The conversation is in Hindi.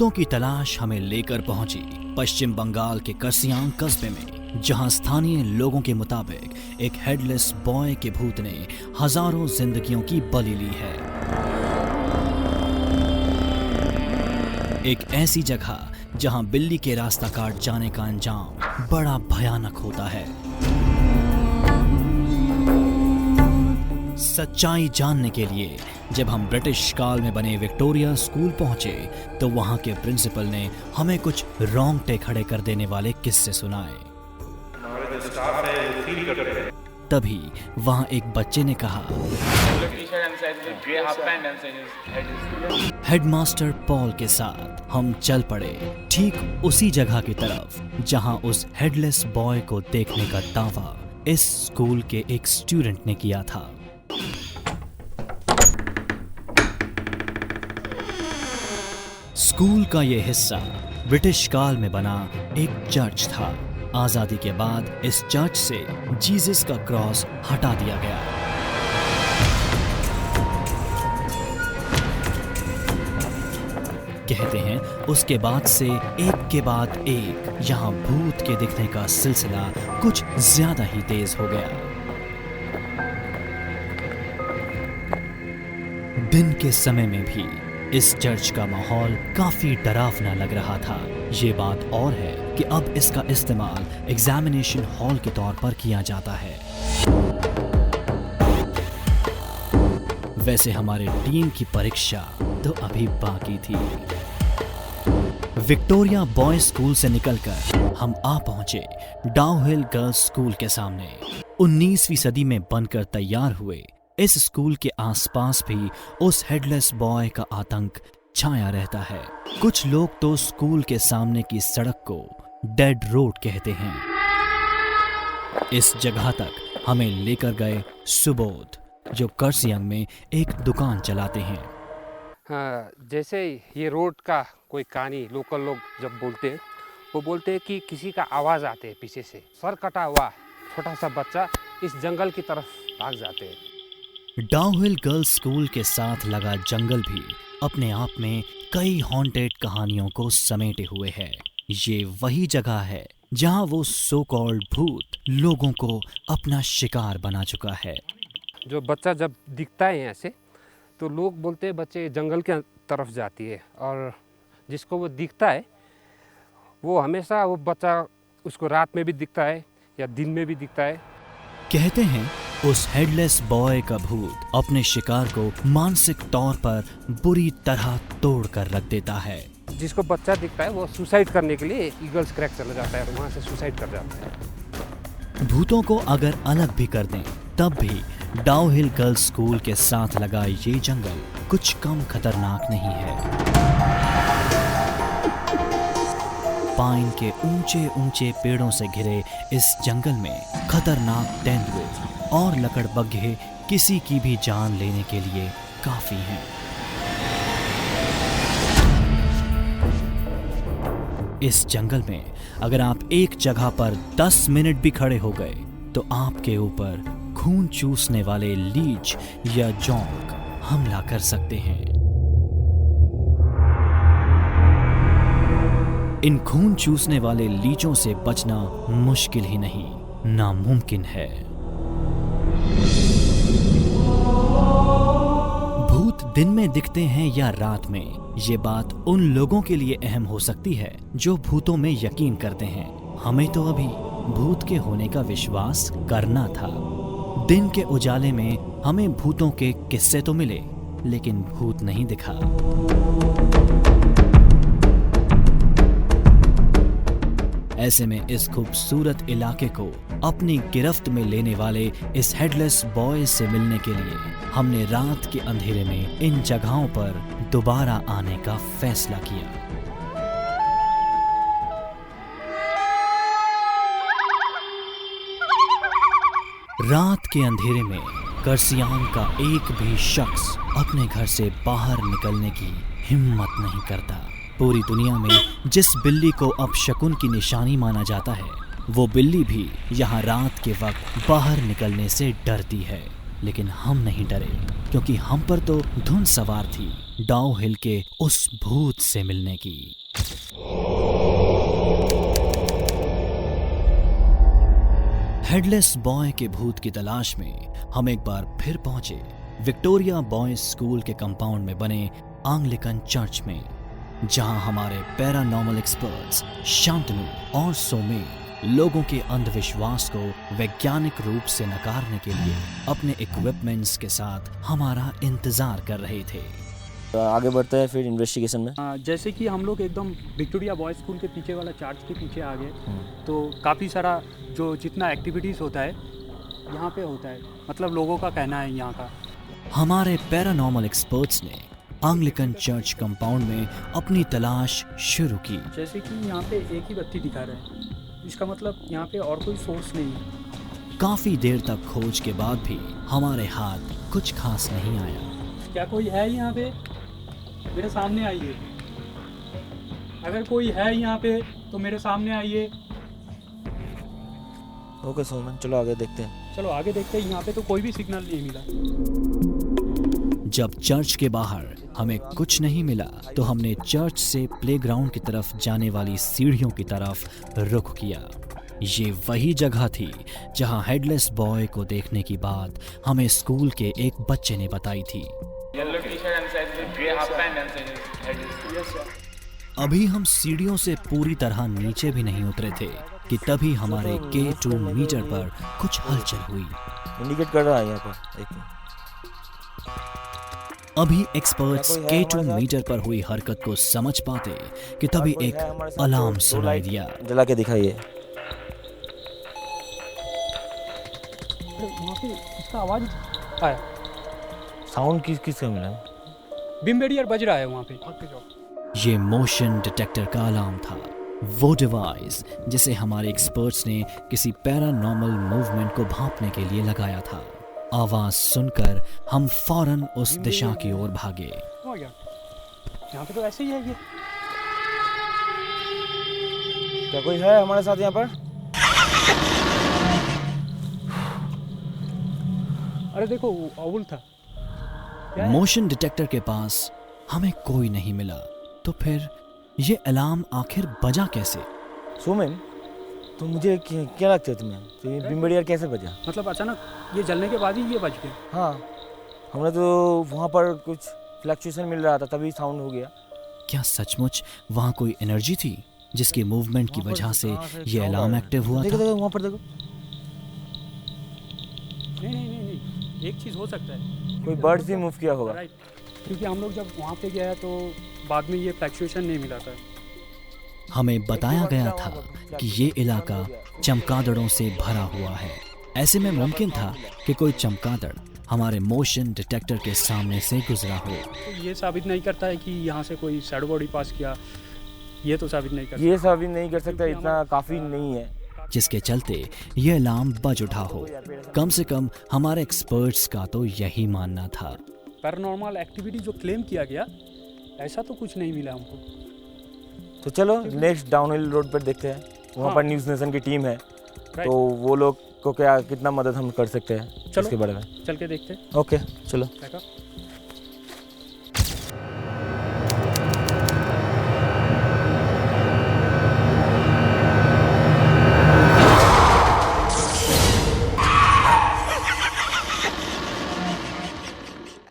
भूतों की तलाश हमें लेकर पहुंची पश्चिम बंगाल के कर्सियांग कस्बे में, जहां स्थानीय लोगों के मुताबिक एक हेडलेस बॉय के भूत ने हजारों जिंदगियों की बलि ली है। एक ऐसी जगह जहां बिल्ली के रास्ता काट जाने का अंजाम बड़ा भयानक होता है। सच्चाई जानने के लिए जब हम ब्रिटिश काल में बने विक्टोरिया स्कूल पहुंचे तो वहां के प्रिंसिपल ने हमें कुछ रोंगटे खड़े कर देने वाले किस्से सुनाए। तभी वहां एक बच्चे ने कहा, हेडमास्टर पॉल के साथ हम चल पड़े ठीक उसी जगह की तरफ जहां उस हेडलेस बॉय को देखने का दावा इस स्कूल के एक स्टूडेंट ने किया था। स्कूल का यह हिस्सा ब्रिटिश काल में बना एक चर्च था। आजादी के बाद इस चर्च से जीसस का क्रॉस हटा दिया गया। कहते हैं उसके बाद से एक के बाद एक यहाँ भूत के दिखने का सिलसिला कुछ ज्यादा ही तेज हो गया। दिन के समय में भी इस चर्च का माहौल काफी डरावना लग रहा था। ये बात और है कि अब इसका इस्तेमाल एग्जामिनेशन हॉल के तौर पर किया जाता है। वैसे हमारे टीम की परीक्षा तो अभी बाकी थी। विक्टोरिया बॉयज स्कूल से निकलकर हम आ पहुंचे डाउहिल गर्ल्स स्कूल के सामने। 19वीं सदी में बनकर तैयार हुए इस स्कूल के आसपास भी उस हेडलेस बॉय का आतंक छाया रहता है। कुछ लोग तो स्कूल के सामने की सड़क को डेड रोड कहते हैं। इस जगह तक हमें लेकर गए सुबोध, जो कर्सियांग में एक दुकान चलाते हैं। हाँ, जैसे ये रोड का कोई कहानी लोकल लोग जब बोलते हैं, वो बोलते हैं कि किसी का आवाज़ आते है पीछे से। सर कटा हुआ छोटा सा बच्चा इस जंगल की तरफ भाग जाते हैं। डाउहिल गर्ल्स स्कूल के साथ लगा जंगल भी अपने आप में कई हॉन्टेड कहानियों को समेटे हुए है। ये वही जगह है जहां वो सो कॉल्ड भूत लोगों को अपना शिकार बना चुका है। जो बच्चा जब दिखता है यहाँ से तो लोग बोलते हैं बच्चे जंगल के तरफ जाती है, और जिसको वो दिखता है वो हमेशा वो बच्चा उसको रात में भी दिखता है या दिन में भी दिखता है। कहते हैं उस हेडलेस बॉय का भूत अपने शिकार को मानसिक तौर पर बुरी तरह तोड़ कर रख देता है। जिसको बच्चा दिखता है वो सुसाइड करने के लिए ईगल्स क्रैक चला जाता है और वहाँ से सुसाइड कर जाता है। भूतों को अगर अलग भी कर दें तब भी डाउहिल गर्ल्स स्कूल के साथ लगा ये जंगल कुछ कम खतरनाक नहीं है। पाइन के ऊंचे ऊंचे पेड़ों से घिरे इस जंगल में खतरनाक तेंदुए और लकड़बग्घे किसी की भी जान लेने के लिए काफी हैं। इस जंगल में अगर आप एक जगह पर 10 मिनट भी खड़े हो गए तो आपके ऊपर खून चूसने वाले लीच या जोंक हमला कर सकते हैं। इन खून चूसने वाले लीचों से बचना मुश्किल ही नहीं, नामुमकिन है। भूत दिन में दिखते हैं या रात में, ये बात उन लोगों के लिए अहम हो सकती है जो भूतों में यकीन करते हैं। हमें तो अभी भूत के होने का विश्वास करना था। दिन के उजाले में हमें भूतों के किस्से तो मिले, लेकिन भूत नहीं दिखा। ऐसे में इस खूबसूरत इलाके को अपनी गिरफ्त में लेने वाले इस हेडलेस बॉय से मिलने के लिए हमने रात के अंधेरे में इन जगहों पर दोबारा आने का फैसला किया। रात के अंधेरे में कर्सियांग का एक भी शख्स अपने घर से बाहर निकलने की हिम्मत नहीं करता। पूरी दुनिया में जिस बिल्ली को अब शकुन की निशानी माना जाता है, वो बिल्ली भी यहाँ रात के वक्त बाहर निकलने से डरती है। लेकिन हम नहीं डरे, क्योंकि हम पर तो धुन सवार थी। डाउ हिल के उस भूत से मिलने की। हेडलेस बॉय के भूत की तलाश में हम एक बार फिर पहुंचे विक्टोरिया बॉयज स्कूल के कंपाउंड में बने एंग्लिकन चर्च में, जहां हमारे पैरानॉर्मल एक्सपर्ट्स शांतनु और सोमेन लोगों के अंधविश्वास को वैज्ञानिक रूप से नकारने के लिए अपने इक्विपमेंट्स के साथ हमारा इंतजार कर रहे थे। आगे बढ़ते हैं फिर इन्वेस्टिगेशन में। जैसे कि हम लोग एकदम विक्टोरिया बॉयज़ स्कूल के पीछे वाला चर्च के पीछे आ गए, तो काफ़ी सारा जो जितना एक्टिविटीज़ होता है यहाँ पे होता है, मतलब लोगों का कहना है यहाँ का। हमारे पैरानॉर्मल एक्सपर्ट्स ने एंग्लिकन चर्च कंपाउंड में अपनी तलाश शुरू की। जैसे कि यहाँ पे एक ही बत्ती दिखा रहा है, इसका मतलब यहाँ पे और कोई सोर्स नहीं है। काफी देर तक खोज के बाद भी हमारे हाथ कुछ खास नहीं आया। क्या कोई है यहाँ पे? मेरे सामने आइए। अगर कोई है यहाँ पे तो मेरे सामने आइए। ओके सोमन, चलो आगे देखते हैं। चलो आगे देखते हैं। यहाँ पे तो कोई भी सिग्नल नहीं मिला। जब चर्च के बाहर हमें कुछ नहीं मिला तो हमने चर्च से प्लेग्राउंड की तरफ जाने वाली सीढ़ियों की तरफ रुख किया। ये वही जगह थी जहां हेडलेस बॉय को देखने की बात हमें स्कूल के एक बच्चे ने बताई थी। अभी हम सीढ़ियों से पूरी तरह नीचे भी नहीं उतरे थे कि तभी हमारे K2 मीटर पर कुछ हलचल हुई। इंडिकेट कर रहा है यहाँ पर, एक अभी एक्सपर्ट्स K2 मीटर पर हुई हरकत को समझ पाते कि तभी एक अलार्म सुनाई दिया। जला के दिखाइए। वहाँ पे इसका आवाज़ आया। साउंड किसका मिला? बिम्बेडियर बज रहा है वहाँ पे। ये मोशन डिटेक्टर का अलार्म था, वो डिवाइस जिसे हमारे एक्सपर्ट्स ने किसी पैरानॉर्मल मूवमेंट को भांपने के लिए लगाया था। आवाज सुनकर हम फौरन उस दिशा की ओर भागे। हो गया, यहाँ पे तो ऐसे ही है ये। क्या कोई है हमारे साथ यहाँ पर? अरे देखो, वो ओवल था। मोशन डिटेक्टर के पास हमें कोई नहीं मिला, तो फिर ये अलार्म आखिर बजा कैसे? सोमेन, तो मुझे क्या लगता है तुम्हें, तो ये बिम्बेडियर कैसे बजा? मतलब अचानक ये जलने के बाद ही ये बज गया। हाँ, हमने तो वहाँ पर कुछ फ्लक्चुएशन मिल रहा था, तभी साउंड हो गया। क्या सचमुच वहाँ कोई एनर्जी थी जिसकी मूवमेंट की वजह से ये अलार्म एक्टिव हुआ देखो, था? देखो वहाँ पर देखो। नहीं, एक चीज़ हो सकता है, कोई बर्ड भी मूव किया होगा। राइट, क्योंकि हम लोग जब वहाँ पे गए तो बाद में ये फ्लक्चुएशन नहीं मिला था। हमें बताया गया था कि ये इलाका चमगादड़ों से भरा हुआ है। ऐसे में मुमकिन था कि कोई चमगादड़ हमारे मोशन डिटेक्टर के सामने से गुजरा हो। तो ये साबित नहीं करता है कि यहाँ से कोई शैडो बॉडी पास किया, ये तो साबित नहीं करता। ये साबित नहीं कर सकता, इतना काफ़ी नहीं है जिसके चलते ये अलार्म बज उठा हो। कम से कम हमारे एक्सपर्ट्स का तो यही मानना था। पैरानॉर्मल एक्टिविटी जो क्लेम किया गया, ऐसा तो कुछ नहीं मिला हमको। तो चलो नेक्स्ट डाउनहिल रोड पर देखते हैं। वहाँ पर न्यूज़ नेशन की टीम है, तो वो लोग को कितना मदद हम कर सकते हैं इसके बारे में। चल के देखते हैं। ओके चलो। देखा?